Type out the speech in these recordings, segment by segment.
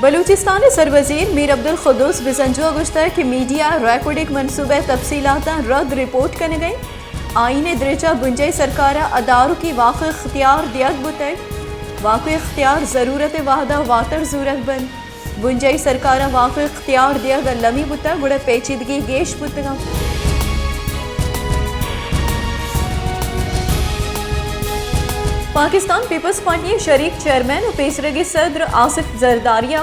बलूचिस्तान सरवजीर मीर अब्दुल खुदूस बिजंजो गुश्ता कि मीडिया रैकोडिक मनसूबे तफसीलात रद्द रिपोर्ट करने गई आईने दरेजा बुंजई सरकार अदारों की वाक़ इख्तियार दियक बुतई वाक़ इख्तियार ज़रूरत वाहदा वातर ज़रूरत बन बुंजई सरकार वाक़ इख्तियार दियक लमी बुता गुड़ पेचीदगी गेश बुतगा पाकिस्तान पीपल्स पार्टी शरीक चेयरमैन और पेशरगी सदर आसिफ जरदारिया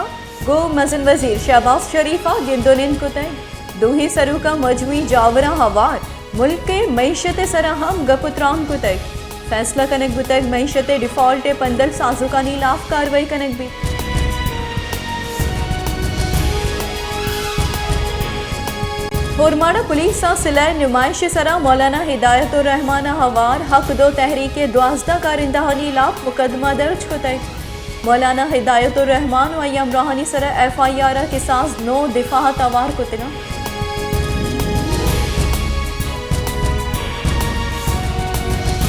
गो मजन वजीर शहबाज शरीफा गिंदोलिन कुतै दूही सरू का मजमुई जावरा हवार मुल्क के मीशत सराहम गपुत्राम कुतै फैसला कनक बुतक मीशत डिफॉल्ट पंदल साजुकानी लाफ कार्रवाई कनक भी होरमाड़ा पुलिस सिला नुमाइश सरा मौलाना हिदायतुर रहमान हवार हक दो तहरीक 12 कारिंदहानी लाफ मुकदमा दर्ज कुतई मौलाना हिदायतुर रहमान व यमराहानी सरा FIR के साथ 9 दिफा तवार कुतना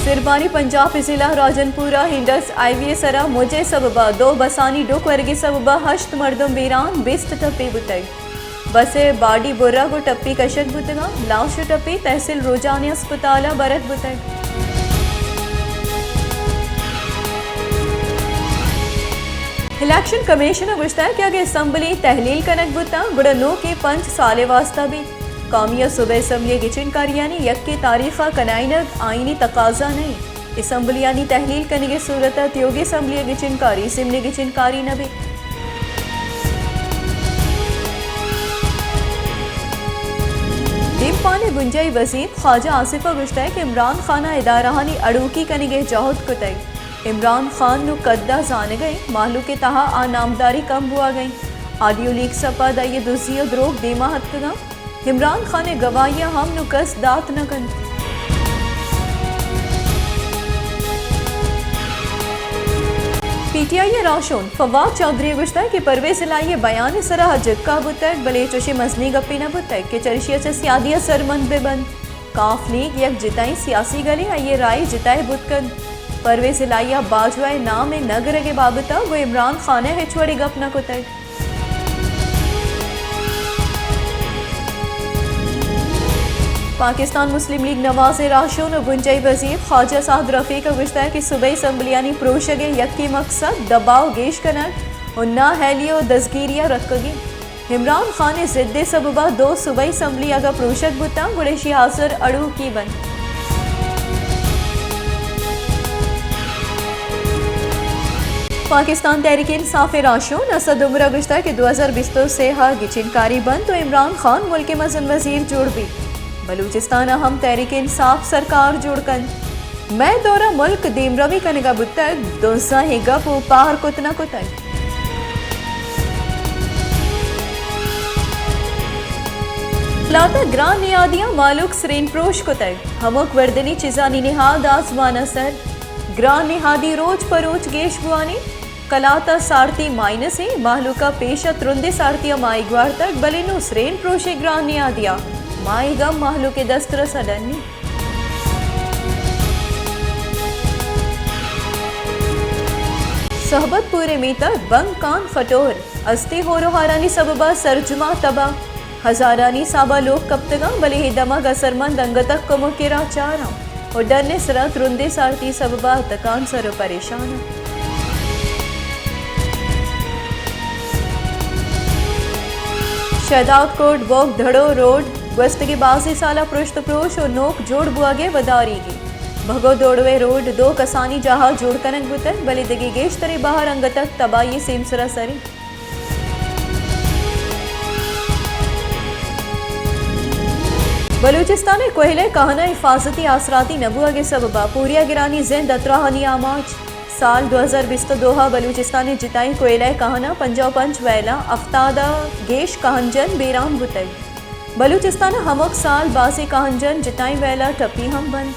सिरबानी पंजाब जिला राजनपुरा हिंडस IVA सरा मुझे सबबा 2 बसानी डुक वर्गी सबबा हश्त मर्दम बीरान बिस्त टप्पी बुतई बसे बाडी बुर्रा को टप्पी कशक बुतगा लाश टप्पी तहसील रोजानी अस्पताल बरत बुतग इलेक्शन कमीशन गुश्ता कि अगर असम्बली तहलील कनक बुता गुड़नो के 5 साले वास्ता भी कौमिया सुबह असम्बली गिचिन कारियानी यक की तारीखा कनाइनक आईनी तकाजा नहीं असम्बलियानी तहलील करने की सूरत योगी असम्बली गिचिन कारी सिमली गिचिन कारी न भी दीपाने गुंजई वजीर ख्वाजा आसिफा गुश्ता कि इमरान खान इदाराहानी अड़ूकी कनिगे जहद कुतई इमरान खान नु कद्दा जान गए मालू के तहा आ नामदारी कम हुआ गई ऑडियो लीक सपा दाइए दुजियो द्रोग दीमा हतगा इमरान खान गवाहियां हम नु कस दात न कन PTI राशोन फवाद चौधरी गुश्ता कि परवेज लाइए बयान सरा जक्का बुतक बले चोशे मजनी गप्पी न बुतक के चर्शिया से सियादिया सरमंद बेबंद काफ लीग यक जिताई सियासी गले आइए राय जिताए बुतकन परवेज लाइया बाजवाए नाम नगर के बाबता वो इमरान खान है छोड़ी गप न कुतक पाकिस्तान मुस्लिम लीग नवाज राशोन और गुंजई वजीर ख्वाजा साद रफ़ी का गुश्ता है कि सूबाई असम्बलियानी प्रोशगे यकी मकसद दबाव गेश कनक और ना हैलियो दजगिरिया रखगी इमरान खान जिद्दे सबबा 2 सूबाई असम्बली अगा प्रोशक बुता गुड़ेशी हासर अड़ू की बन पाकिस्तान तहरीक इंसाफ राशोन असद उमरा गुश्ता कि 2020 से हा गिचिनकारी बंद तो इमरान खान मुल्क के मजन वजीर जोड़ भी बलूचिस्तान हम तहरीक इंसाफ सरकार जोड़कन मैं दौरा मुल्क दीमरवी कनेगा बुतक दोसा हिगा पार कुतना कुतक लाता ग्रां नियादियां मालूक सरीन प्रोश कुतक हमक वर्दनी चिजानी निहाद आसमाना सर ग्रां निहादी रोज परोज गेश बुआनी कलाता सारती माइनस माहलूका पेशा त्रुंदे सारतिया माईग्वार तक बलिनो सरेन प्रोशे ग्रां नियादिया माई गम माहलू के दस्तर सडनी सहबत पूरे मीतर बंग कान फटोर अस्ती हो रोहारानी सबबा सरजुमा तबा हजारानी साबा लोग कप्तगा बले ही दमग असरमंद अंगतक को मुकेरा चारा और डरने सरत रुंदे सारती सबबा तकान सर परेशान शहदाद कोट बोक धड़ो रोड वस्त की बाजी साला पृष्ठ प्रोश और नोक जोड़ बुआगे बदारीगी भगो दौड़वे रोड 2 कसानी जहा जोड़ कनक बुतक बली दगी गेश तरे बाहर अंग तक तबाही सिमसरा सरी बलूचिस्तान कोयले कहना हिफाजती आसराती नबुआ के सबबा पूरिया गिरानी जिंद अतराहनी आमाज साल 2022 बलूचिस्तान जिताई कोयला कहना पंजाब पंच वैला अफ्तादा गेश कहंजन बेराम बुतक बलूचिस्तान हमक साल बासी कहंजन जिताई वैला टप्पी हम बंद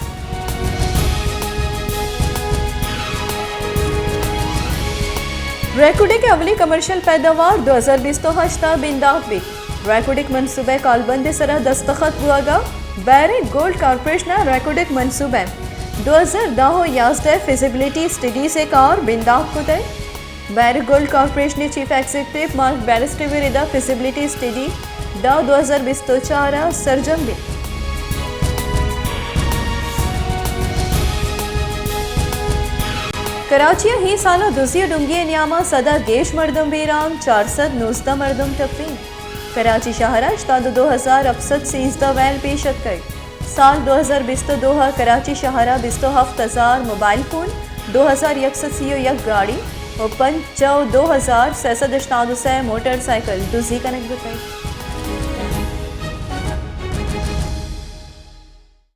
रैकोडिक अवली कमर्शियल पैदावार 2020 तो हश्ता बिंदाक भी रैकोडिक मनसूबे कालबंद सरा दस्तखत हुआगा बैरेक गोल्ड कॉर्पोरेशन रैकोडिक मनसूबे 2010 यास्ते फिजिबिलिटी स्टडी से कार बिंदाक कुतै Barrick Gold Corporation chief executive Mark बैरिस्टेविरिदा फिजिबिलिटी स्टडी दा 2024 सरजम भी कराची ही सालो दुसिया डुंगी नियामा सदा गेश मरदम बेराम 419 मरदम टप्पी कराची शहरा ताद 2000 अफसद 13 वैल पेशत कई साल 2022 कराची शहरा 27,000 मोबाइल फोन 2101 गाड़ी और 5 2000 मोटरसाइकिल दुजी कनेक्ट बताई।